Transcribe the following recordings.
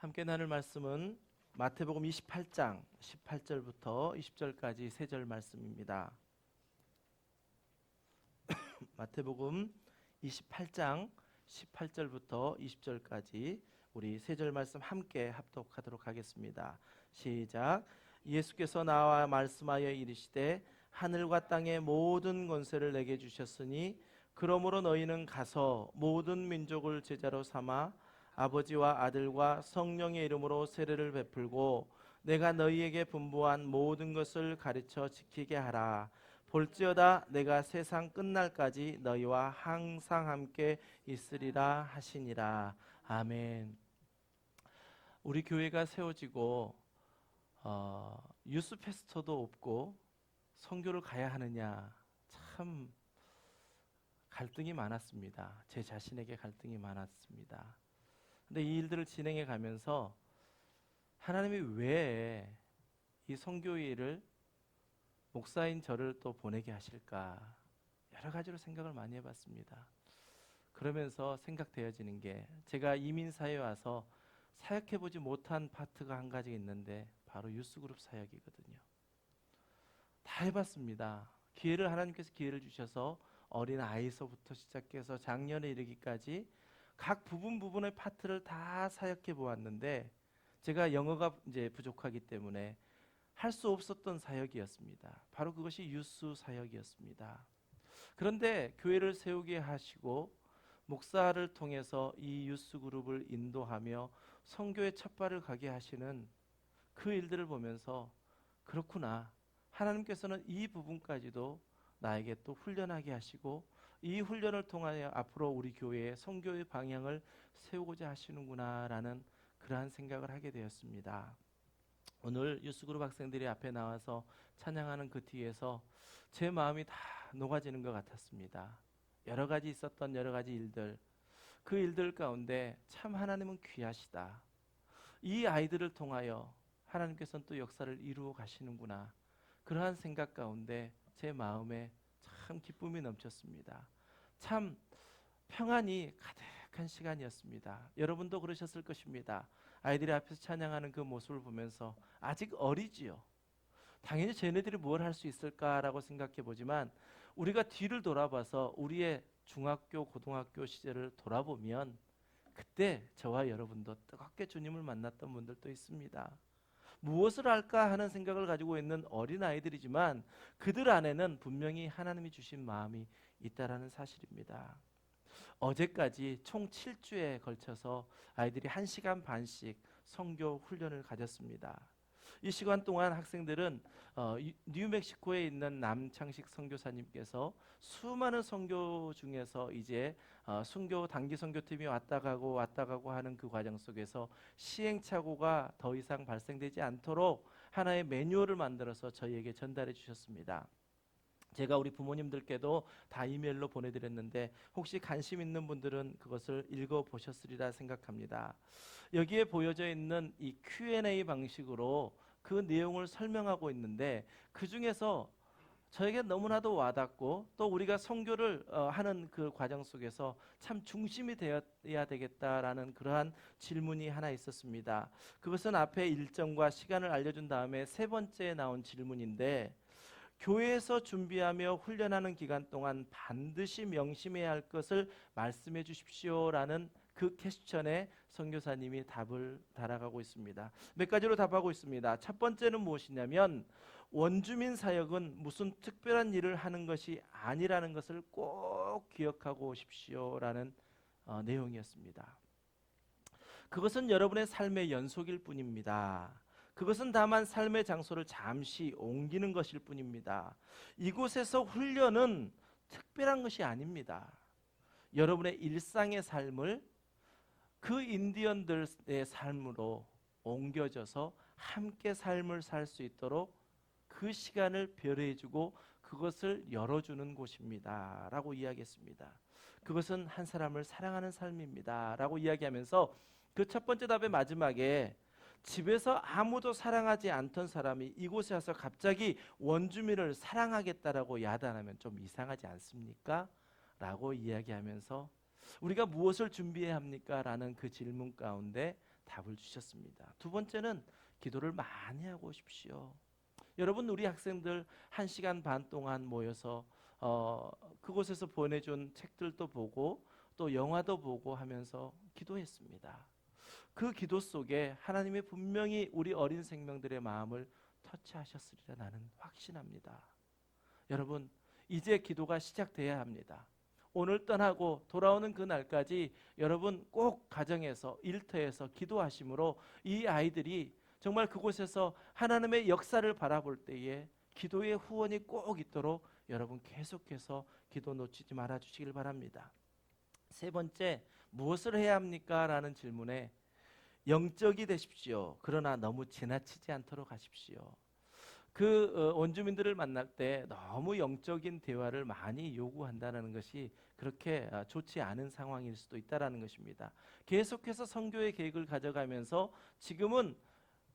함께 나눌 말씀은 마태복음 28장 18절부터 20절까지 세 절 말씀입니다. 마태복음 28장 18절부터 20절까지 우리 세 절 말씀 함께 합독하도록 하겠습니다. 시작. 예수께서 나와 말씀하여 이르시되 하늘과 땅의 모든 권세를 내게 주셨으니 그러므로 너희는 가서 모든 민족을 제자로 삼아 아버지와 아들과 성령의 이름으로 세례를 베풀고 내가 너희에게 분부한 모든 것을 가르쳐 지키게 하라. 볼지어다 내가 세상 끝날까지 너희와 항상 함께 있으리라 하시니라. 아멘. 우리 교회가 세워지고 유스 페스토도 없고 선교를 가야 하느냐, 참 갈등이 많았습니다. 제 자신에게 갈등이 많았습니다. 근데 이 일들을 진행해 가면서 하나님이 왜 이 선교 일을 목사인 저를 또 보내게 하실까, 여러 가지로 생각을 많이 해봤습니다. 그러면서 생각되어지는 게, 제가 이민사회에 와서 사역해보지 못한 파트가 한 가지 있는데 바로 유스그룹 사역이거든요. 다 해봤습니다. 하나님께서 기회를 주셔서 어린 아이서부터 시작해서 작년에 이르기까지 각 부분의 파트를 다 사역해 보았는데, 제가 영어가 이제 부족하기 때문에 할 수 없었던 사역이었습니다. 바로 그것이 유스 사역이었습니다. 그런데 교회를 세우게 하시고 목사를 통해서 이 유스 그룹을 인도하며 선교의 첫발을 가게 하시는 그 일들을 보면서, 그렇구나, 하나님께서는 이 부분까지도 나에게 또 훈련하게 하시고 이 훈련을 통하여 앞으로 우리 교회의 선교의 방향을 세우고자 하시는구나 라는 그러한 생각을 하게 되었습니다. 오늘 유스그룹 학생들이 앞에 나와서 찬양하는 그 뒤에서 제 마음이 다 녹아지는 것 같았습니다. 여러 가지 있었던 여러 가지 일들, 그 일들 가운데 참 하나님은 귀하시다, 이 아이들을 통하여 하나님께서는 또 역사를 이루어 가시는구나, 그러한 생각 가운데 제 마음에 참 기쁨이 넘쳤습니다. 참 평안이 가득한 시간이었습니다. 여러분도 그러셨을 것입니다. 아이들이 앞에서 찬양하는 그 모습을 보면서 아직 어리지요. 당연히 쟤네들이 뭘 할 수 있을까라고 생각해 보지만, 우리가 뒤를 돌아봐서 우리의 중학교, 고등학교 시절을 돌아보면 그때 저와 여러분도 뜨겁게 주님을 만났던 분들도 있습니다. 무엇을 할까 하는 생각을 가지고 있는 어린아이들이지만 그들 안에는 분명히 하나님이 주신 마음이 있다라는 사실입니다. 어제까지 총 7주에 걸쳐서 아이들이 1시간 반씩 선교 훈련을 가졌습니다. 이 시간 동안 학생들은 뉴멕시코에 있는 남창식 선교사님께서 수많은 선교 중에서 이제 순교 단기 선교팀이 왔다 가고 하는 그 과정 속에서 시행착오가 더 이상 발생되지 않도록 하나의 매뉴얼을 만들어서 저희에게 전달해 주셨습니다. 제가 우리 부모님들께도 다 이메일로 보내드렸는데 혹시 관심 있는 분들은 그것을 읽어보셨으리라 생각합니다. 여기에 보여져 있는 이 Q&A 방식으로 그 내용을 설명하고 있는데, 그 중에서 저에게 너무나도 와닿고 또 우리가 선교를 하는 그 과정 속에서 참 중심이 되어야 되겠다라는 그러한 질문이 하나 있었습니다. 그것은 앞에 일정과 시간을 알려준 다음에 세 번째에 나온 질문인데, 교회에서 준비하며 훈련하는 기간 동안 반드시 명심해야 할 것을 말씀해 주십시오라는 그 퀘스천에 선교사님이 답을 달아가고 있습니다. 몇 가지로 답하고 있습니다. 첫 번째는 무엇이냐면, 원주민 사역은 무슨 특별한 일을 하는 것이 아니라는 것을 꼭 기억하고 오십시오라는 내용이었습니다. 그것은 여러분의 삶의 연속일 뿐입니다. 그것은 다만 삶의 장소를 잠시 옮기는 것일 뿐입니다. 이곳에서 훈련은 특별한 것이 아닙니다. 여러분의 일상의 삶을 그 인디언들의 삶으로 옮겨져서 함께 삶을 살 수 있도록 그 시간을 배려해주고 그것을 열어주는 곳입니다 라고 이야기했습니다. 그것은 한 사람을 사랑하는 삶입니다 라고 이야기하면서 그 첫 번째 답의 마지막에, 집에서 아무도 사랑하지 않던 사람이 이곳에 와서 갑자기 원주민을 사랑하겠다라고 야단하면 좀 이상하지 않습니까? 라고 이야기하면서 우리가 무엇을 준비해야 합니까? 라는 그 질문 가운데 답을 주셨습니다. 두 번째는 기도를 많이 하고 오십시오. 여러분, 우리 학생들 1시간 반 동안 모여서 그곳에서 보내준 책들도 보고 또 영화도 보고 하면서 기도했습니다. 그 기도 속에 하나님이 분명히 우리 어린 생명들의 마음을 터치하셨으리라 나는 확신합니다. 여러분, 이제 기도가 시작돼야 합니다. 오늘 떠나고 돌아오는 그 날까지 여러분 꼭 가정에서 일터에서 기도하심으로 이 아이들이 정말 그곳에서 하나님의 역사를 바라볼 때에 기도의 후원이 꼭 있도록 여러분 계속해서 기도 놓치지 말아 주시길 바랍니다. 세 번째, 무엇을 해야 합니까? 라는 질문에 영적이 되십시오. 그러나 너무 지나치지 않도록 하십시오. 원주민들을 만날 때 너무 영적인 대화를 많이 요구한다는 것이 그렇게 좋지 않은 상황일 수도 있다는 것입니다. 계속해서 선교의 계획을 가져가면서 지금은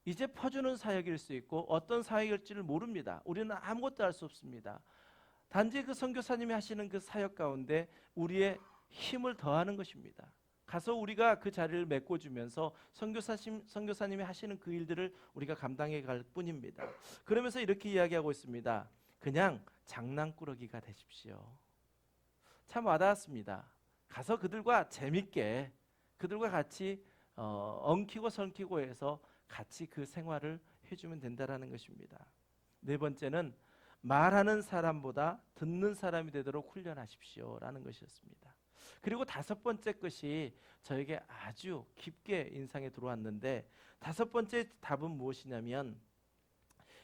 이제 퍼주는 사역일 수 있고 어떤 사역일지를 모릅니다. 우리는 아무것도 알 수 없습니다. 단지 그 선교사님이 하시는 그 사역 가운데 우리의 힘을 더하는 것입니다. 가서 우리가 그 자리를 메꿔주면서 선교사님이 하시는 그 일들을 우리가 감당해 갈 뿐입니다. 그러면서 이렇게 이야기하고 있습니다. 그냥 장난꾸러기가 되십시오. 참 와닿았습니다. 가서 그들과 재밌게 그들과 같이 엉키고 설키고 해서 같이 그 생활을 해주면 된다는 것입니다. 네 번째는 말하는 사람보다 듣는 사람이 되도록 훈련하십시오 라는 것이었습니다. 그리고 다섯 번째 것이 저에게 아주 깊게 인상에 들어왔는데, 다섯 번째 답은 무엇이냐면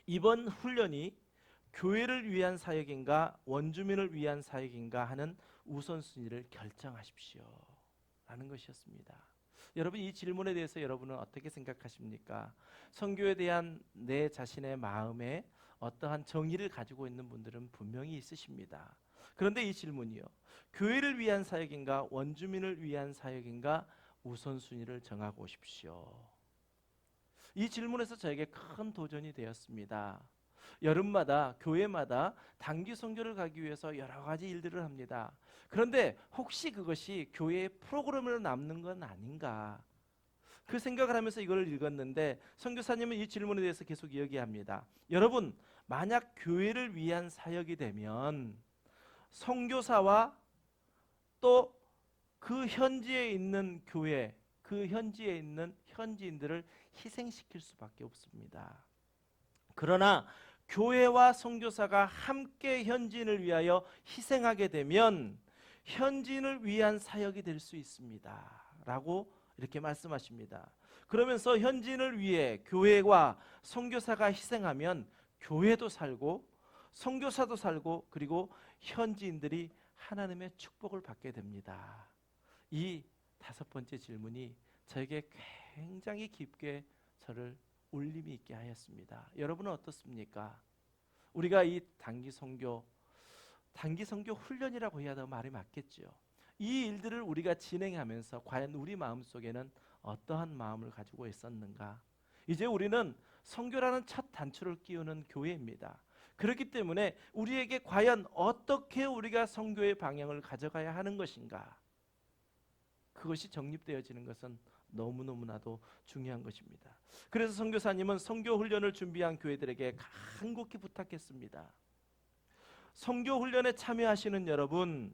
이번 훈련이 교회를 위한 사역인가 원주민을 위한 사역인가 하는 우선순위를 결정하십시오 라는 것이었습니다. 여러분, 이 질문에 대해서 여러분은 어떻게 생각하십니까? 선교에 대한 내 자신의 마음에 어떠한 정의를 가지고 있는 분들은 분명히 있으십니다. 그런데 이 질문이요, 교회를 위한 사역인가 원주민을 위한 사역인가 우선순위를 정하고 오십시오. 이 질문에서 저에게 큰 도전이 되었습니다. 여름마다 교회마다 단기 선교를 가기 위해서 여러 가지 일들을 합니다. 그런데 혹시 그것이 교회의 프로그램으로 남는 건 아닌가, 그 생각을 하면서 이걸 읽었는데 선교사님은 이 질문에 대해서 계속 이야기합니다. 여러분, 만약 교회를 위한 사역이 되면 선교사와 또 그 현지에 있는 교회, 그 현지에 있는 현지인들을 희생시킬 수밖에 없습니다. 그러나 교회와 선교사가 함께 현지인을 위하여 희생하게 되면 현지인을 위한 사역이 될 수 있습니다 라고 이렇게 말씀하십니다. 그러면서 현지인을 위해 교회와 선교사가 희생하면 교회도 살고 선교사도 살고 그리고 현지인들이 하나님의 축복을 받게 됩니다. 이 다섯 번째 질문이 저에게 굉장히 깊게 저를 울림이 있게 하였습니다. 여러분은 어떻습니까? 우리가 이 단기 선교 훈련이라고 해야 더 말이 맞겠죠. 이 일들을 우리가 진행하면서 과연 우리 마음속에는 어떠한 마음을 가지고 있었는가? 이제 우리는 선교라는 첫 단추를 끼우는 교회입니다. 그렇기 때문에 우리에게 과연 어떻게 우리가 선교의 방향을 가져가야 하는 것인가? 그것이 정립되어지는 것은 너무너무나도 중요한 것입니다. 그래서 선교사님은 선교 훈련을 준비한 교회들에게 간곡히 부탁했습니다. 선교 훈련에 참여하시는 여러분,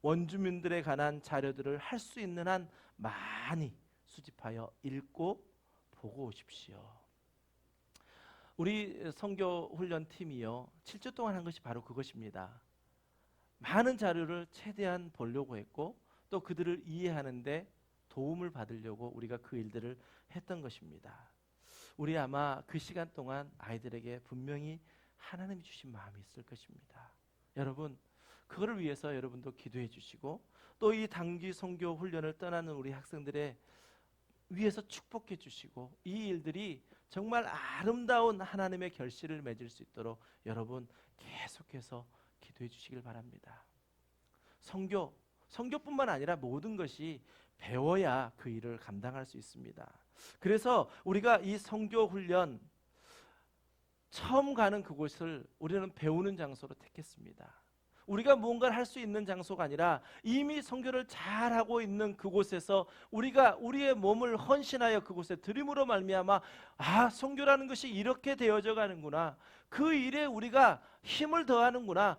원주민들에 관한 자료들을 할 수 있는 한 많이 수집하여 읽고 보고 오십시오. 우리 선교 훈련 팀이요, 7주 동안 한 것이 바로 그것입니다. 많은 자료를 최대한 보려고 했고 또 그들을 이해하는데 도움을 받으려고 우리가 그 일들을 했던 것입니다. 우리 아마 그 시간 동안 아이들에게 분명히 하나님이 주신 마음이 있을 것입니다. 여러분, 그거를 위해서 여러분도 기도해 주시고 또 이 단기 선교 훈련을 떠나는 우리 학생들의 위해서 축복해 주시고 이 일들이 정말 아름다운 하나님의 결실을 맺을 수 있도록 여러분 계속해서 기도해 주시길 바랍니다. 선교뿐만 아니라 모든 것이 배워야 그 일을 감당할 수 있습니다. 그래서 우리가 이 선교 훈련 처음 가는 그곳을 우리는 배우는 장소로 택했습니다. 우리가 무언가를 할 수 있는 장소가 아니라 이미 선교를 잘하고 있는 그곳에서 우리가 우리의 몸을 헌신하여 그곳에 드림으로 말미암아 선교라는 것이 이렇게 되어져 가는구나. 그 일에 우리가 힘을 더하는구나.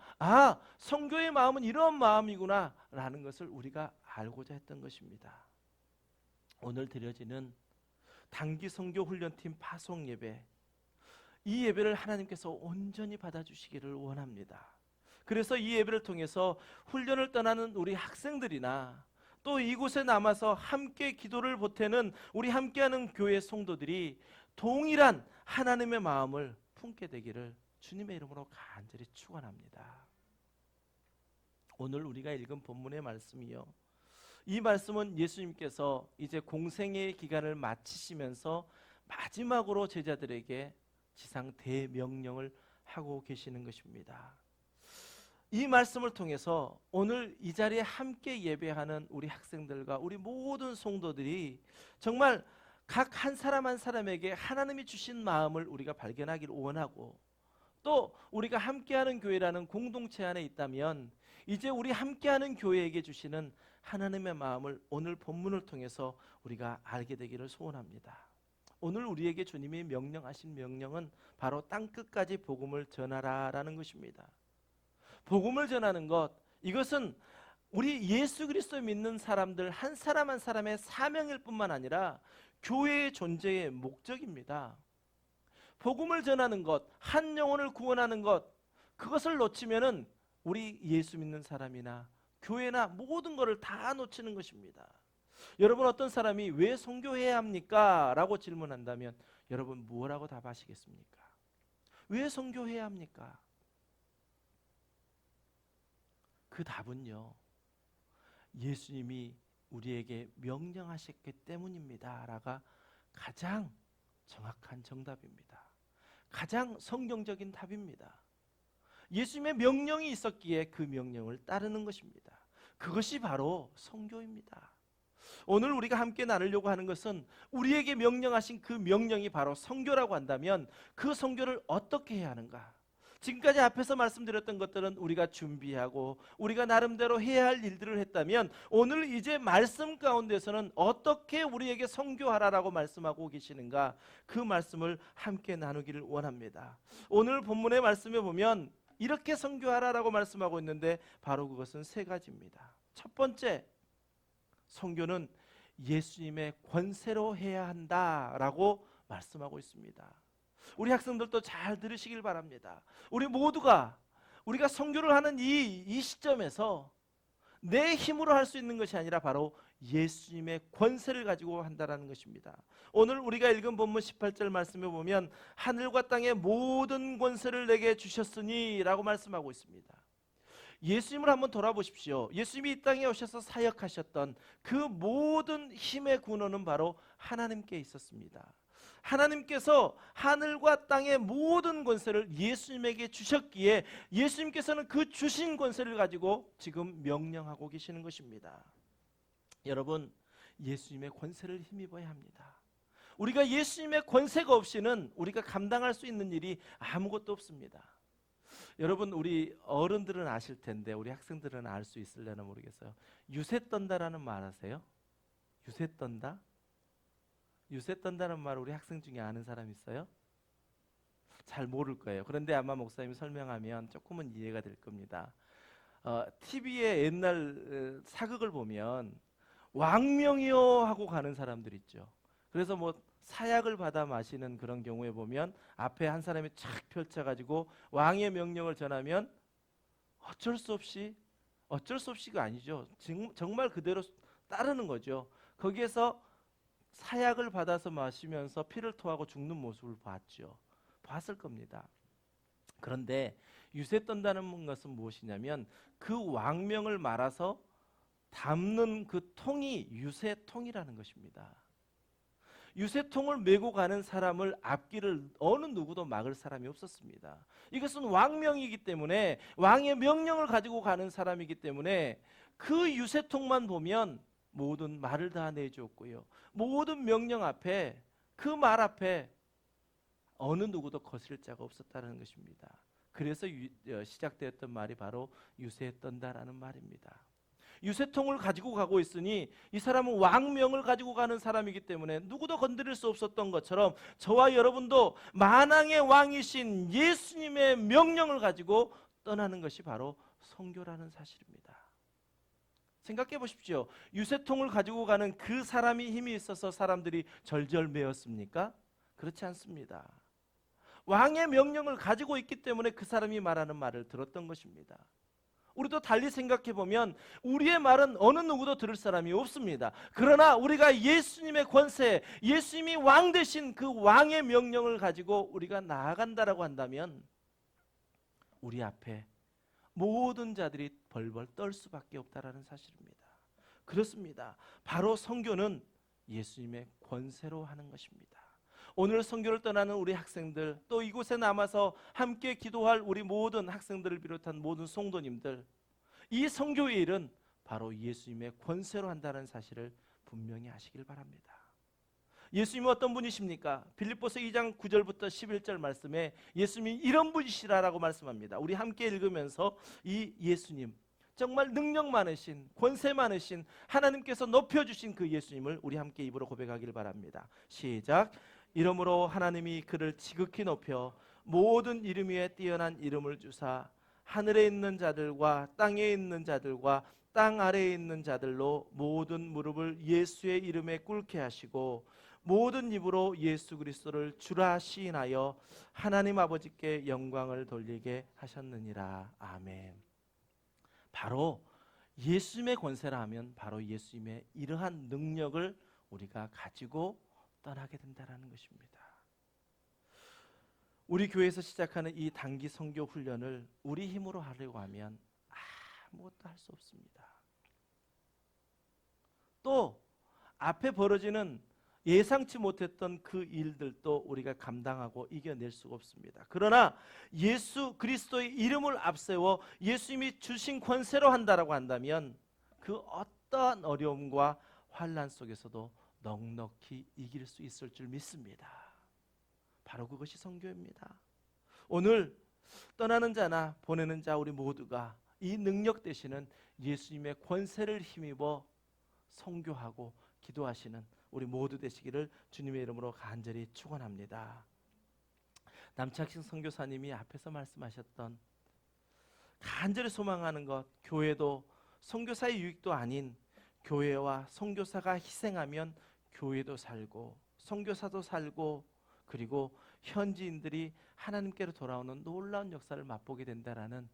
선교의 마음은 이런 마음이구나 라는 것을 우리가 알고자 했던 것입니다. 오늘 드려지는 단기 선교 훈련팀 파송 예배, 이 예배를 하나님께서 온전히 받아주시기를 원합니다. 그래서 이 예배를 통해서 훈련을 떠나는 우리 학생들이나 또 이곳에 남아서 함께 기도를 보태는 우리 함께하는 교회 성도들이 동일한 하나님의 마음을 품게 되기를 주님의 이름으로 간절히 축원합니다. 오늘 우리가 읽은 본문의 말씀이요, 이 말씀은 예수님께서 이제 공생의 기간을 마치시면서 마지막으로 제자들에게 지상 대명령을 하고 계시는 것입니다. 이 말씀을 통해서 오늘 이 자리에 함께 예배하는 우리 학생들과 우리 모든 성도들이 정말 각 한 사람 한 사람에게 하나님이 주신 마음을 우리가 발견하기를 원하고, 또 우리가 함께하는 교회라는 공동체 안에 있다면 이제 우리 함께하는 교회에게 주시는 하나님의 마음을 오늘 본문을 통해서 우리가 알게 되기를 소원합니다. 오늘 우리에게 주님이 명령하신 명령은 바로 땅끝까지 복음을 전하라라는 것입니다. 복음을 전하는 것, 이것은 우리 예수 그리스도 믿는 사람들 한 사람 한 사람의 사명일 뿐만 아니라 교회의 존재의 목적입니다. 복음을 전하는 것, 한 영혼을 구원하는 것, 그것을 놓치면은 우리 예수 믿는 사람이나 교회나 모든 것을 다 놓치는 것입니다. 여러분, 어떤 사람이 왜 선교해야 합니까? 라고 질문한다면 여러분 뭐라고 답하시겠습니까? 왜 선교해야 합니까? 그 답은요, 예수님이 우리에게 명령하셨기 때문입니다 라가 가장 정확한 정답입니다. 가장 성경적인 답입니다. 예수님의 명령이 있었기에 그 명령을 따르는 것입니다. 그것이 바로 선교입니다. 오늘 우리가 함께 나누려고 하는 것은 우리에게 명령하신 그 명령이 바로 선교라고 한다면 그 선교를 어떻게 해야 하는가? 지금까지 앞에서 말씀드렸던 것들은 우리가 준비하고 우리가 나름대로 해야 할 일들을 했다면, 오늘 이제 말씀 가운데서는 어떻게 우리에게 선교하라라고 말씀하고 계시는가, 그 말씀을 함께 나누기를 원합니다. 오늘 본문의 말씀에 보면 이렇게 선교하라라고 말씀하고 있는데 바로 그것은 세 가지입니다. 첫 번째, 선교는 예수님의 권세로 해야 한다라고 말씀하고 있습니다. 우리 학생들도 잘 들으시길 바랍니다. 우리 모두가 우리가 선교를 하는 이 시점에서 내 힘으로 할 수 있는 것이 아니라 바로 예수님의 권세를 가지고 한다라는 것입니다. 오늘 우리가 읽은 본문 18절 말씀에 보면 하늘과 땅의 모든 권세를 내게 주셨으니 라고 말씀하고 있습니다. 예수님을 한번 돌아보십시오. 예수님이 이 땅에 오셔서 사역하셨던 그 모든 힘의 근원은 바로 하나님께 있었습니다. 하나님께서 하늘과 땅의 모든 권세를 예수님에게 주셨기에 예수님께서는 그 주신 권세를 가지고 지금 명령하고 계시는 것입니다. 여러분, 예수님의 권세를 힘입어야 합니다. 우리가 예수님의 권세가 없이는 우리가 감당할 수 있는 일이 아무것도 없습니다. 여러분, 우리 어른들은 아실 텐데 우리 학생들은 알 수 있을려나 모르겠어요. 유세 떤다라는 말 아세요? 유세 떤다? 유세 떤다는 말 우리 학생 중에 아는 사람 있어요? 잘 모를 거예요. 그런데 아마 목사님이 설명하면 조금은 이해가 될 겁니다. TV에 옛날 사극을 보면 왕명이요 하고 가는 사람들 있죠. 그래서 뭐 사약을 받아 마시는 그런 경우에 보면 앞에 한 사람이 착 펼쳐가지고 왕의 명령을 전하면 어쩔 수 없이가 아니죠. 정말 그대로 따르는 거죠. 거기에서 사약을 받아서 마시면서 피를 토하고 죽는 모습을 봤을 겁니다. 그런데 유세 떤다는 것은 무엇이냐면 그 왕명을 말아서 담는 그 통이 유세통이라는 것입니다. 유세통을 메고 가는 사람을 앞길을 어느 누구도 막을 사람이 없었습니다. 이것은 왕명이기 때문에, 왕의 명령을 가지고 가는 사람이기 때문에 그 유세통만 보면 모든 말을 다 내주었고요, 모든 명령 앞에, 그 말 앞에 어느 누구도 거스릴 자가 없었다는 것입니다. 그래서 시작되었던 말이 바로 유세에 떤다라는 말입니다. 유세통을 가지고 가고 있으니 이 사람은 왕명을 가지고 가는 사람이기 때문에 누구도 건드릴 수 없었던 것처럼 저와 여러분도 만왕의 왕이신 예수님의 명령을 가지고 떠나는 것이 바로 선교라는 사실입니다. 생각해 보십시오. 유세통을 가지고 가는 그 사람이 힘이 있어서 사람들이 절절매였습니까? 그렇지 않습니다. 왕의 명령을 가지고 있기 때문에 그 사람이 말하는 말을 들었던 것입니다. 우리도 달리 생각해 보면 우리의 말은 어느 누구도 들을 사람이 없습니다. 그러나 우리가 예수님의 권세, 예수님이 왕 되신 그 왕의 명령을 가지고 우리가 나아간다라고 한다면 우리 앞에 모든 자들이 벌벌 떨 수밖에 없다라는 사실입니다. 그렇습니다. 바로 선교는 예수님의 권세로 하는 것입니다. 오늘 선교를 떠나는 우리 학생들, 또 이곳에 남아서 함께 기도할 우리 모든 학생들을 비롯한 모든 성도님들, 이 선교의 일은 바로 예수님의 권세로 한다는 사실을 분명히 아시길 바랍니다. 예수님은 어떤 분이십니까? 빌립보서 2장 9절부터 11절 말씀에 예수님이 이런 분이시라라고 말씀합니다. 우리 함께 읽으면서 이 예수님, 정말 능력 많으신, 권세 많으신 하나님께서 높여주신 그 예수님을 우리 함께 입으로 고백하길 바랍니다. 시작. 이러므로 하나님이 그를 지극히 높여 모든 이름 위에 뛰어난 이름을 주사 하늘에 있는 자들과 땅에 있는 자들과 땅 아래에 있는 자들로 모든 무릎을 예수의 이름에 꿇게 하시고 모든 입으로 예수 그리스도를 주라 시인하여 하나님 아버지께 영광을 돌리게 하셨느니라. 아멘. 바로 예수님의 권세라 하면 바로 예수님의 이러한 능력을 우리가 가지고 떠나게 된다는 것입니다. 우리 교회에서 시작하는 이 단기 선교 훈련을 우리 힘으로 하려고 하면 아무것도 할 수 없습니다. 또 앞에 벌어지는 예상치 못했던 그 일들도 우리가 감당하고 이겨낼 수가 없습니다. 그러나 예수 그리스도의 이름을 앞세워 예수님이 주신 권세로 한다라고 한다면 그 어떠한 어려움과 환난 속에서도 넉넉히 이길 수 있을 줄 믿습니다. 바로 그것이 선교입니다. 오늘 떠나는 자나 보내는 자 우리 모두가 이 능력 되시는 예수님의 권세를 힘입어 선교하고 기도하시는 우리 모두 되시기를 주님의 이름으로 간절히 축원합니다. 남창식 선교사님이 앞에서 말씀하셨던 간절히 소망하는 것, 교회도 선교사의 유익도 아닌 교회와 선교사가 희생하면 교회도 살고 선교사도 살고 그리고 현지인들이 하나님께로 돌아오는 놀라운 역사를 맛보게 된다라는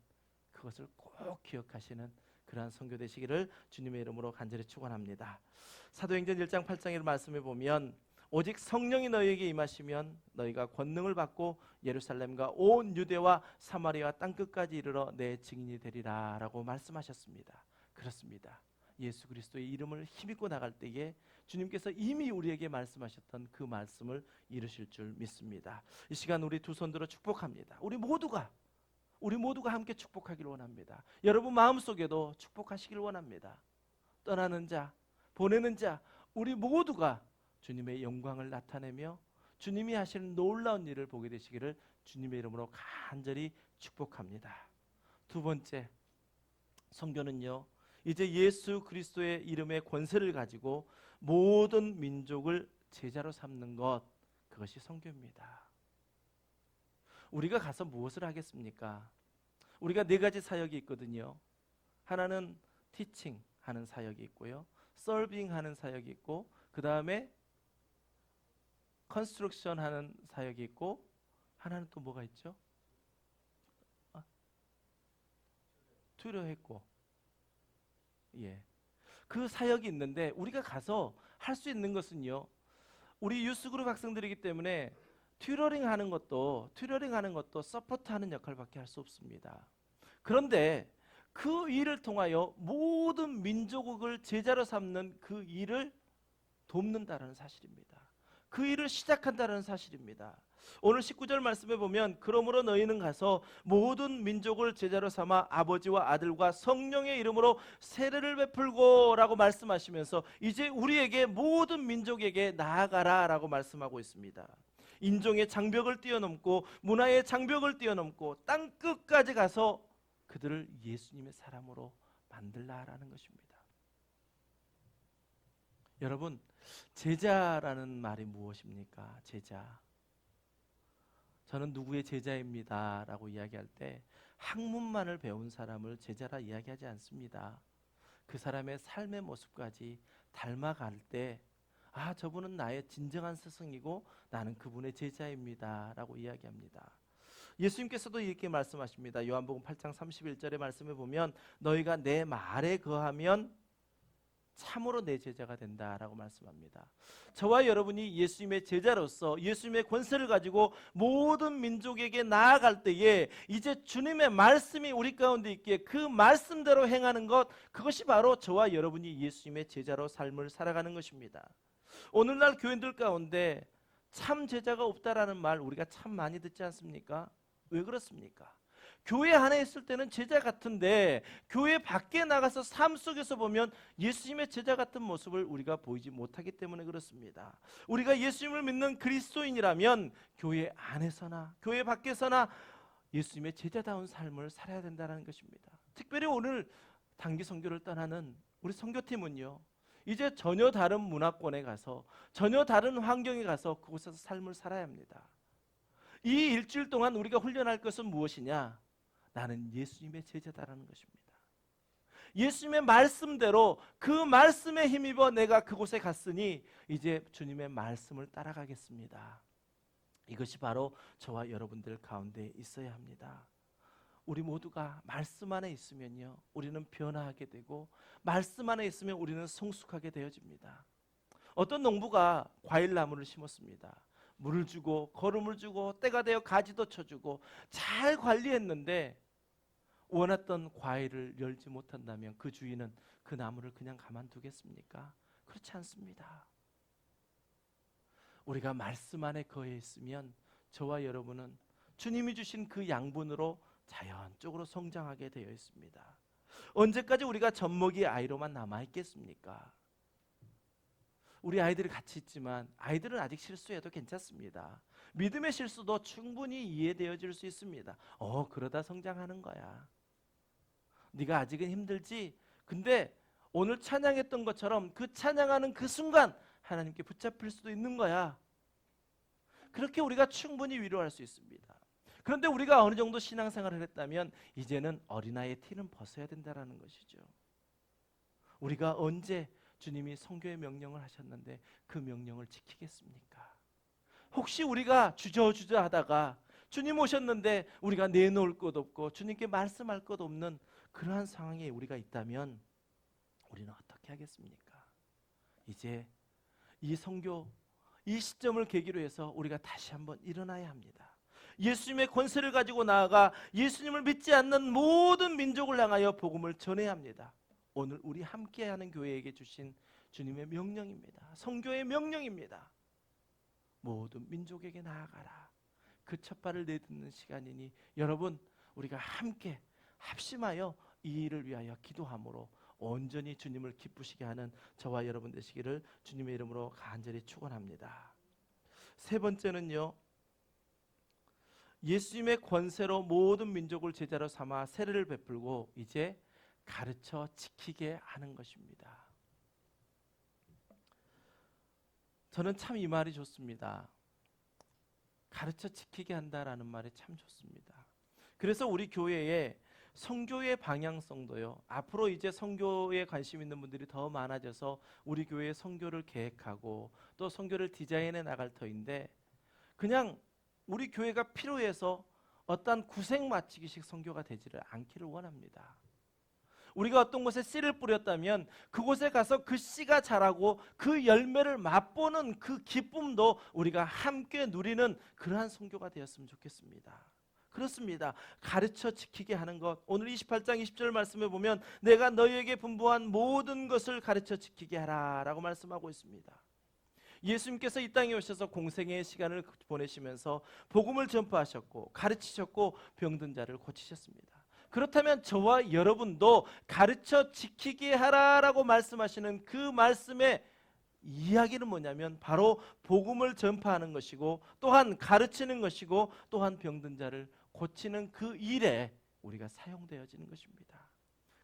그것을 꼭 기억하시는 그러한 선교 되시기를 주님의 이름으로 간절히 축원합니다. 사도행전 1장 8장의 말씀에 보면 오직 성령이 너희에게 임하시면 너희가 권능을 받고 예루살렘과 온 유대와 사마리아 땅끝까지 이르러 내 증인이 되리라 라고 말씀하셨습니다. 그렇습니다. 예수 그리스도의 이름을 힘입고 나갈 때에 주님께서 이미 우리에게 말씀하셨던 그 말씀을 이루실 줄 믿습니다. 이 시간 우리 두 손 들어 축복합니다. 우리 모두가 함께 축복하기를 원합니다. 여러분 마음속에도 축복하시길 원합니다. 떠나는 자, 보내는 자, 우리 모두가 주님의 영광을 나타내며 주님이 하시는 놀라운 일을 보게 되시기를 주님의 이름으로 간절히 축복합니다. 두 번째, 선교는요, 이제 예수 그리스도의 이름의 권세를 가지고 모든 민족을 제자로 삼는 것, 그것이 선교입니다. 우리가 가서 무엇을 하겠습니까? 우리가 네 가지 사역이 있거든요. 하나는 티칭 하는 사역이 있고요, 서빙 하는 사역이 있고, 그 다음에 컨스트럭션 하는 사역이 있고, 하나는 또 뭐가 있죠? 튜러 했고, 예, 그 사역이 있는데 우리가 가서 할 수 있는 것은요, 우리 유스그룹 학생들이기 때문에 튜러링 하는 것도 서포트하는 역할밖에 할 수 없습니다. 그런데 그 일을 통하여 모든 민족을 제자로 삼는 그 일을 돕는다는 사실입니다. 그 일을 시작한다는 사실입니다. 오늘 19절 말씀에 보면 그러므로 너희는 가서 모든 민족을 제자로 삼아 아버지와 아들과 성령의 이름으로 세례를 베풀고 라고 말씀하시면서 이제 우리에게 모든 민족에게 나아가라 라고 말씀하고 있습니다. 인종의 장벽을 뛰어넘고 문화의 장벽을 뛰어넘고 땅 끝까지 가서 그들을 예수님의 사람으로 만들라라는 것입니다. 여러분, 제자라는 말이 무엇입니까? 제자. 저는 누구의 제자입니다 라고 이야기할 때 학문만을 배운 사람을 제자라 이야기하지 않습니다. 그 사람의 삶의 모습까지 닮아갈 때 저분은 나의 진정한 스승이고 나는 그분의 제자입니다 라고 이야기합니다. 예수님께서도 이렇게 말씀하십니다. 요한복음 8장 31절의 말씀에 보면 너희가 내 말에 거하면 참으로 내 제자가 된다라고 말씀합니다. 저와 여러분이 예수님의 제자로서 예수님의 권세를 가지고 모든 민족에게 나아갈 때에 이제 주님의 말씀이 우리 가운데 있기에 그 말씀대로 행하는 것, 그것이 바로 저와 여러분이 예수님의 제자로 삶을 살아가는 것입니다. 오늘날 교인들 가운데 참 제자가 없다라는 말 우리가 참 많이 듣지 않습니까? 왜 그렇습니까? 교회 안에 있을 때는 제자 같은데 교회 밖에 나가서 삶 속에서 보면 예수님의 제자 같은 모습을 우리가 보이지 못하기 때문에 그렇습니다. 우리가 예수님을 믿는 그리스도인이라면 교회 안에서나 교회 밖에서나 예수님의 제자다운 삶을 살아야 된다는 것입니다. 특별히 오늘 단기 선교를 떠나는 우리 선교팀은요, 이제 전혀 다른 문화권에 가서 전혀 다른 환경에 가서 그곳에서 삶을 살아야 합니다. 이 일주일 동안 우리가 훈련할 것은 무엇이냐? 나는 예수님의 제자다라는 것입니다. 예수님의 말씀대로 그 말씀에 힘입어 내가 그곳에 갔으니 이제 주님의 말씀을 따라가겠습니다. 이것이 바로 저와 여러분들 가운데 있어야 합니다. 우리 모두가 말씀 안에 있으면요, 우리는 변화하게 되고 말씀 안에 있으면 우리는 성숙하게 되어집니다. 어떤 농부가 과일나무를 심었습니다. 물을 주고 거름을 주고 때가 되어 가지도 쳐주고 잘 관리했는데 원했던 과일을 열지 못한다면 그 주인은 그 나무를 그냥 가만두겠습니까? 그렇지 않습니다. 우리가 말씀 안에 거해 있으면 저와 여러분은 주님이 주신 그 양분으로 자연적으로 성장하게 되어 있습니다. 언제까지 우리가 젖먹이 아이로만 남아있겠습니까? 우리 아이들이 같이 있지만 아이들은 아직 실수해도 괜찮습니다. 믿음의 실수도 충분히 이해되어질 수 있습니다. 그러다 성장하는 거야. 네가 아직은 힘들지? 근데 오늘 찬양했던 것처럼 그 찬양하는 그 순간 하나님께 붙잡힐 수도 있는 거야. 그렇게 우리가 충분히 위로할 수 있습니다. 그런데 우리가 어느 정도 신앙생활을 했다면 이제는 어린아이의 티는 벗어야 된다는 것이죠. 우리가 언제 주님이 선교의 명령을 하셨는데 그 명령을 지키겠습니까? 혹시 우리가 주저주저 하다가 주님 오셨는데 우리가 내놓을 것 없고 주님께 말씀할 것 없는 그러한 상황에 우리가 있다면 우리는 어떻게 하겠습니까? 이제 이 선교, 이 시점을 계기로 해서 우리가 다시 한번 일어나야 합니다. 예수님의 권세를 가지고 나아가 예수님을 믿지 않는 모든 민족을 향하여 복음을 전해야 합니다. 오늘 우리 함께하는 교회에게 주신 주님의 명령입니다. 선교의 명령입니다. 모든 민족에게 나아가라. 그 첫 발을 내딛는 시간이니 여러분, 우리가 함께 합심하여 이 일을 위하여 기도함으로 온전히 주님을 기쁘시게 하는 저와 여러분 되시기를 주님의 이름으로 간절히 축원합니다. 세 번째는요, 예수님의 권세로 모든 민족을 제자로 삼아 세례를 베풀고 이제 가르쳐 지키게 하는 것입니다. 저는 참 이 말이 좋습니다. 가르쳐 지키게 한다라는 말이 참 좋습니다. 그래서 우리 교회에 선교의 방향성도요, 앞으로 이제 선교에 관심 있는 분들이 더 많아져서 우리 교회의 선교를 계획하고 또 선교를 디자인해 나갈 터인데, 그냥 우리 교회가 필요해서 어떤 구색 맞추기식 선교가 되지를 않기를 원합니다. 우리가 어떤 곳에 씨를 뿌렸다면 그곳에 가서 그 씨가 자라고 그 열매를 맛보는 그 기쁨도 우리가 함께 누리는 그러한 선교가 되었으면 좋겠습니다. 그렇습니다. 가르쳐 지키게 하는 것, 오늘 28장 20절 말씀에 보면 내가 너희에게 분부한 모든 것을 가르쳐 지키게 하라 라고 말씀하고 있습니다. 예수님께서 이 땅에 오셔서 공생애의 시간을 보내시면서 복음을 전파하셨고 가르치셨고 병든 자를 고치셨습니다. 그렇다면 저와 여러분도 가르쳐 지키게 하라라고 말씀하시는 그 말씀에 이야기는 뭐냐면 바로 복음을 전파하는 것이고 또한 가르치는 것이고 또한 병든 자를 고치는 그 일에 우리가 사용되어지는 것입니다.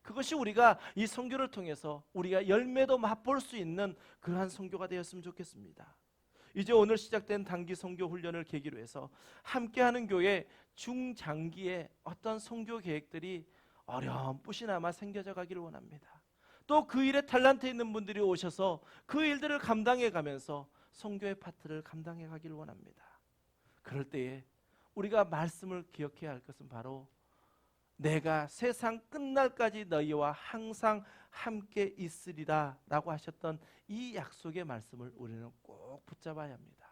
그것이 우리가 이 선교를 통해서 우리가 열매도 맛볼 수 있는 그러한 선교가 되었으면 좋겠습니다. 이제 오늘 시작된 단기 선교 훈련을 계기로 해서 함께하는 교회 중장기에 어떤 선교 계획들이 어렴풋이나마 생겨져 가기를 원합니다. 또 그 일에 탤런트 있는 분들이 오셔서 그 일들을 감당해 가면서 선교의 파트를 감당해 가기를 원합니다. 그럴 때에 우리가 말씀을 기억해야 할 것은 바로 내가 세상 끝날까지 너희와 항상 함께 있으리라 라고 하셨던 이 약속의 말씀을 우리는 꼭 붙잡아야 합니다.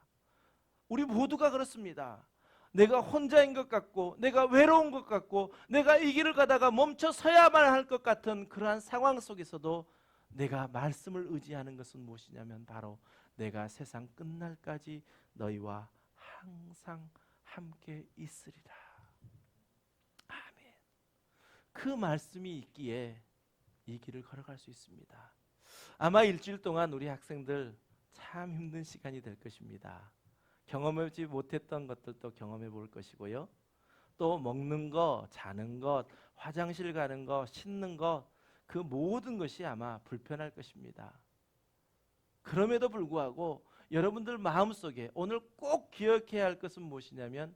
우리 모두가 그렇습니다. 내가 혼자인 것 같고 내가 외로운 것 같고 내가 이 길을 가다가 멈춰 서야만 할 것 같은 그러한 상황 속에서도 내가 말씀을 의지하는 것은 무엇이냐면 바로 내가 세상 끝날까지 너희와 항상 함께 있으리라. 아멘. 그 말씀이 있기에 이 길을 걸어갈 수 있습니다. 아마 일주일 동안 우리 학생들 참 힘든 시간이 될 것입니다. 경험하지 못했던 것들도 경험해 볼 것이고요. 또 먹는 것, 자는 것, 화장실 가는 것, 씻는 것, 그 모든 것이 아마 불편할 것입니다. 그럼에도 불구하고 여러분들 마음속에 오늘 꼭 기억해야 할 것은 무엇이냐면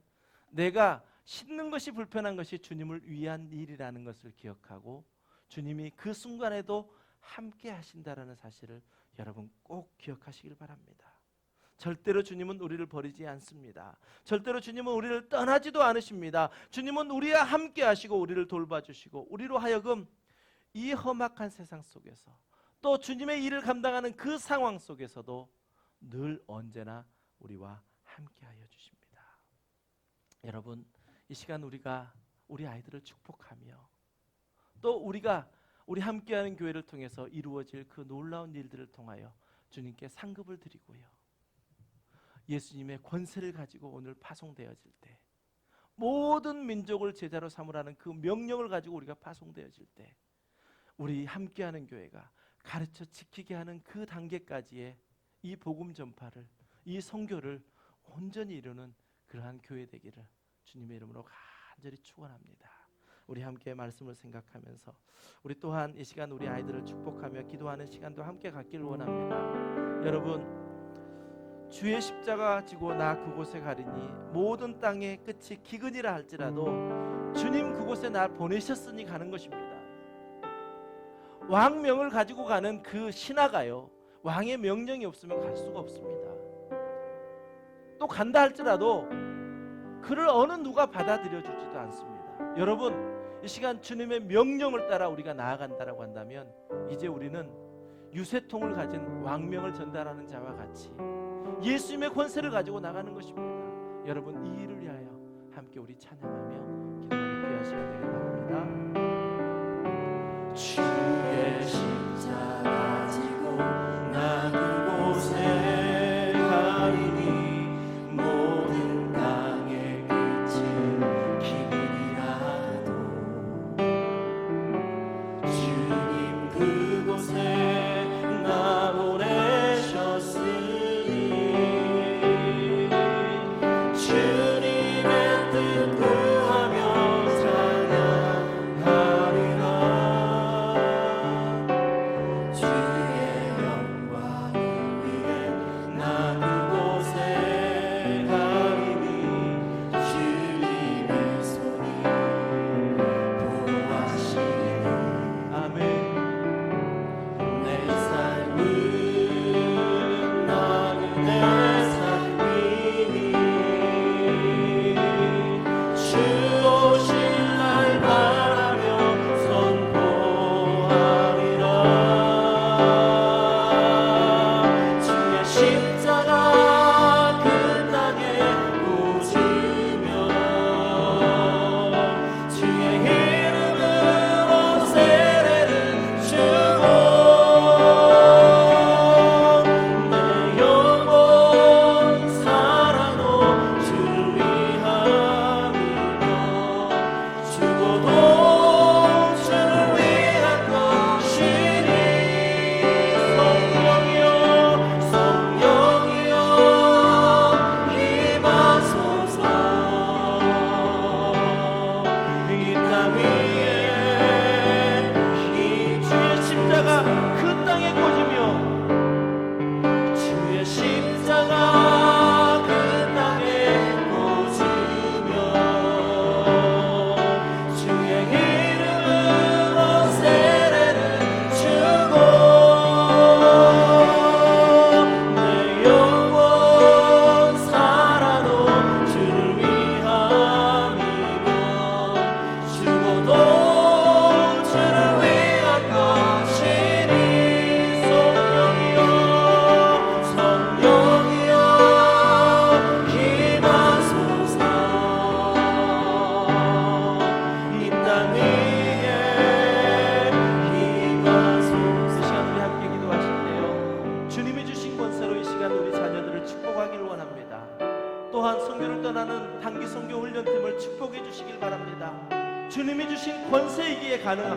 내가 씻는 것이 불편한 것이 주님을 위한 일이라는 것을 기억하고 주님이 그 순간에도 함께 하신다라는 사실을 여러분 꼭 기억하시길 바랍니다. 절대로 주님은 우리를 버리지 않습니다. 절대로 주님은 우리를 떠나지도 않으십니다. 주님은 우리와 함께 하시고 우리를 돌봐주시고 우리로 하여금 이 험악한 세상 속에서 또 주님의 일을 감당하는 그 상황 속에서도 늘 언제나 우리와 함께 하여 주십니다. 여러분, 이 시간 우리가 우리 아이들을 축복하며 또 우리가 우리 함께하는 교회를 통해서 이루어질 그 놀라운 일들을 통하여 주님께 상급을 드리고요. 예수님의 권세를 가지고 오늘 파송되어질 때 모든 민족을 제자로 삼으라는 그 명령을 가지고 우리가 파송되어질 때 우리 함께하는 교회가 가르쳐 지키게 하는 그 단계까지의 이 복음 전파를 이 선교를 온전히 이루는 그러한 교회 되기를 주님의 이름으로 간절히 축원합니다. 우리 함께 말씀을 생각하면서 우리 또한 이 시간 우리 아이들을 축복하며 기도하는 시간도 함께 갖기를 원합니다. 여러분, 주의 십자가 지고 나 그곳에 가리니 모든 땅의 끝이 기근이라 할지라도 주님 그곳에 날 보내셨으니 가는 것입니다. 왕명을 가지고 가는 그 신하가요, 왕의 명령이 없으면 갈 수가 없습니다. 또 간다 할지라도 그를 어느 누가 받아들여 주지도 않습니다. 여러분, 이 시간 주님의 명령을 따라 우리가 나아간다라고 한다면 이제 우리는 유세통을 가진 왕명을 전달하는 자와 같이 예수님의 권세를 가지고 나가는 것입니다. 여러분, 이 일을 위하여 함께 우리 찬양하며 기도하는 귀한 시간 되길 바랍니다. 주의 십자가 지고 나 그곳에 가리니 모든 땅의 끝은 기근이라도 주님 그곳에 나 보내셨으니 주님의 뜻 구하며 찬양하리라.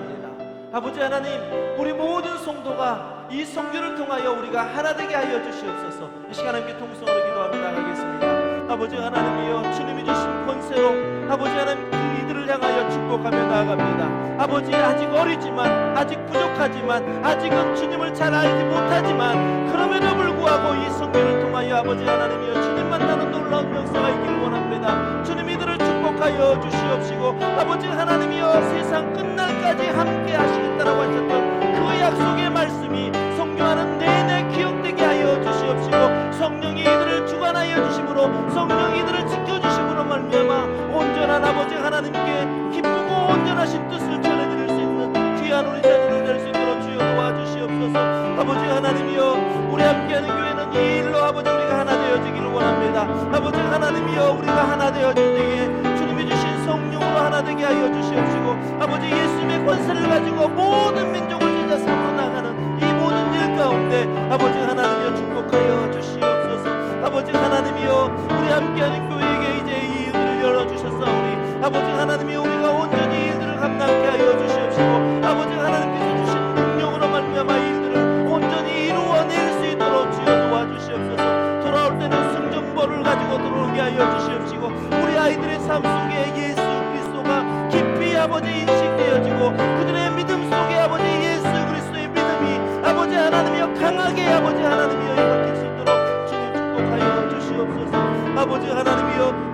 원합니다. 아버지 하나님, 우리 모든 성도가 이 성교를 통하여 우리가 하나 되게 하여 주시옵소서. 이 시간 함께 통성으로 기도하며 나가겠습니다. 아버지 하나님이여, 주님이 주신 권세로 아버지 하나님 그 이들을 향하여 축복하며 나아갑니다. 아버지, 아직 어리지만, 아직 부족하지만, 아직은 주님을 잘 알지 못하지만, 그럼에도 불구하고 이 성교를 통하여 아버지 하나님이여, 주님 만나는 놀라운 역사가 있기를 원합니다. 주님 이들을 축복하여 주시옵시고, 아버지 하나님이여, 세상 끝날까지 함께 하시겠다라고 하셨던 그 약속의 말씀이 성령하는 내내 기억되게 하여 주시옵시고, 성령이 이들을 주관하여 주심으로, 성령이 이들을 지켜주심으로 말미암아 온전한 아버지 하나님께 기쁘고 온전하신 뜻을 전해드릴 수 있는 귀한 우리 자녀들 될 수 있도록 주여 도와주시옵소서. 아버지 하나님이여, 우리 함께하는 교회는 이 일로 아버지 우리가 하나 되어지기를 원합니다. 아버지 하나님이여, 우리가 하나 되어질 때에 주님이 주신 성령으로 하나 되게 하여 주시옵시고, 아버지 예수님의 권세를 가지고 모든 민족을 제자 삼아 나가는 이 모든 일 가운데 아버지 하나님이여 축복하여 주시옵소서. 아버지 하나님이여, 우리 함께하는 교회에게 이제 이 일들을 열어주셨사오니 아버지 하나님이여, 우리가 온전히 이 일들을 감당케 하여 주시옵시고, 아버지 하나님께서 주신 능력으로 말미암아 이 일들을 온전히 이루어낼 수 있도록 주여 도와주시옵소서. 돌아올 때는 승전보를 가지고 들어오게 하여 주시옵시고, 우리 아이들의 삶 속에 예수 그리스도가 깊이 아버지 인식되어지고, 그들의 믿음 속에 아버지 예수 그리스도의 믿음이 아버지 하나님이여 강하게 아버지 하나님이여 임할 수 있도록 주님 축복하여 주시옵소서. 아버지 하나님이여,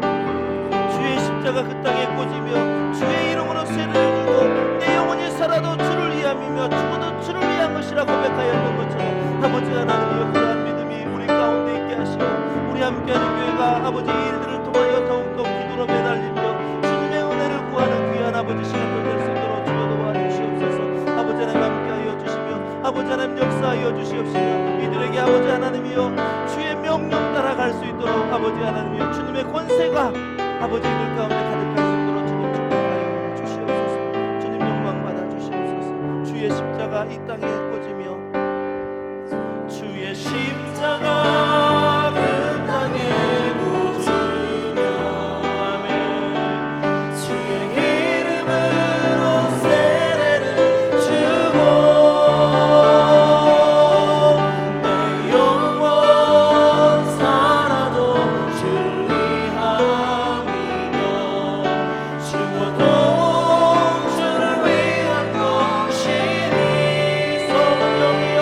주의 십자가 그 땅에 꽂으며 주의 이름으로 세례를 주고 내 영혼이 살아도 주를 위함이며 죽어도 주를 위한 것이라 고백하였던 것처럼 아버지 하나님이여, 그러한 믿음이 우리 가운데 있게 하시고, 우리 함께하는 교회가 아버지 이 일들을 통하여 더욱더 기도로 매달리며 주님의 은혜를 구하는 귀한 아버지 시간을 될 수 있도록 주여 도와주시옵소서. 아버지 하나님 함께하여 주시며 아버지 하나님 역사하여 주시옵시며, 이들에게 아버지 하나님이여 주의 명령 따라갈 수 있도록 아버지 하나님이여 주님의 권세가 아버지 이들 가운데 가득할 수 있도록 주님 축복하여 주시옵소서. 주님 영광 받아 주시옵소서. 주의 십자가 이 땅에 꽂으며 주의 십자가 그 땅에 묻으며 아멘. 주의 이름으로 세례를 주고 내 영원 살아도 주를 위함이며 죽어도 주를 위한 것이니 성령이여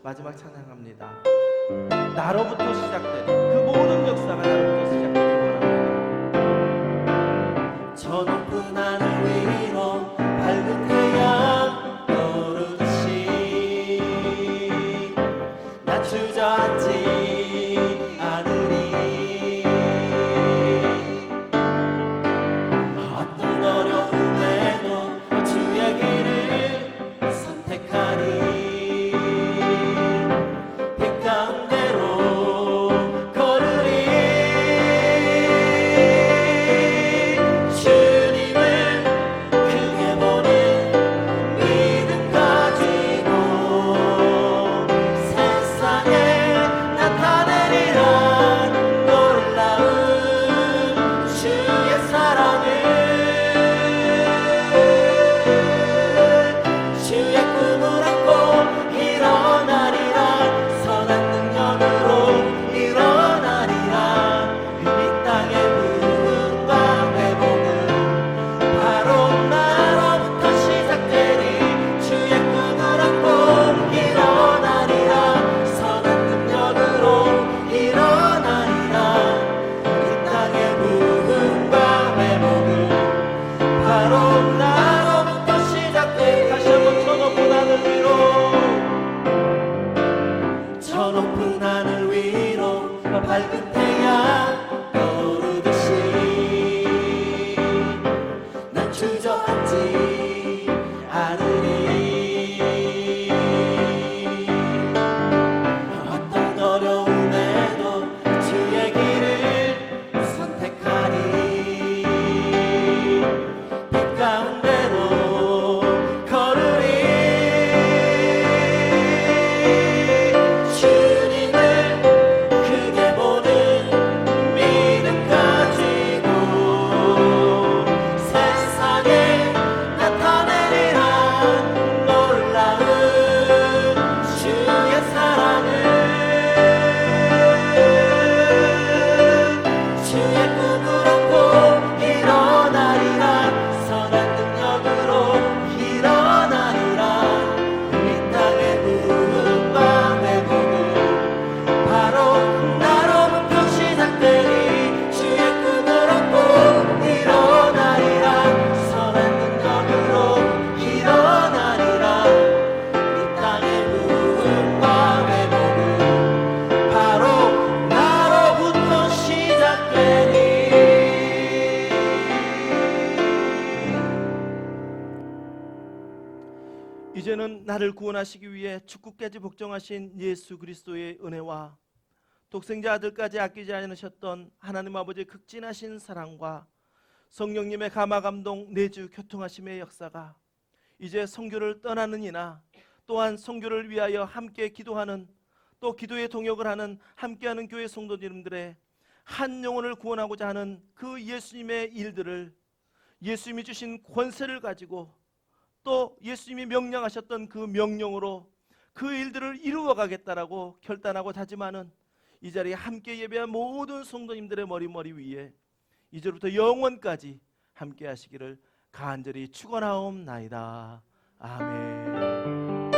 마지막 찬양합니다. 나로부터 시작된 그 모든 역사가 나로부터 시작되길 원합니다. 저 높은 하늘 위로 밝은 태양 떠오르듯이 나 주저앉지 않으리. 어떤 어려움에도 주의 길을 선택하리. 가운데로 걸으리. 이제는 나를 구원하시기 위해 죽고까지 복종하신 예수 그리스도의 은혜와 독생자 아들까지 아끼지 않으셨던 하나님 아버지의 극진하신 사랑과 성령님의 감화감동 내주 교통하심의 역사가 이제 선교를 떠나는 이나 또한 선교를 위하여 함께 기도하는 또 기도에 동역을 하는 함께하는 교회 성도님들의 한 영혼을 구원하고자 하는 그 예수님의 일들을 예수님이 주신 권세를 가지고 또 예수님이 명령하셨던 그 명령으로 그 일들을 이루어 가겠다라고 결단하고 다짐하는 이 자리에 함께 예배한 모든 성도님들의 머리 위에 이제부터 영원까지 함께 하시기를 간절히 축원하옵나이다. 아멘.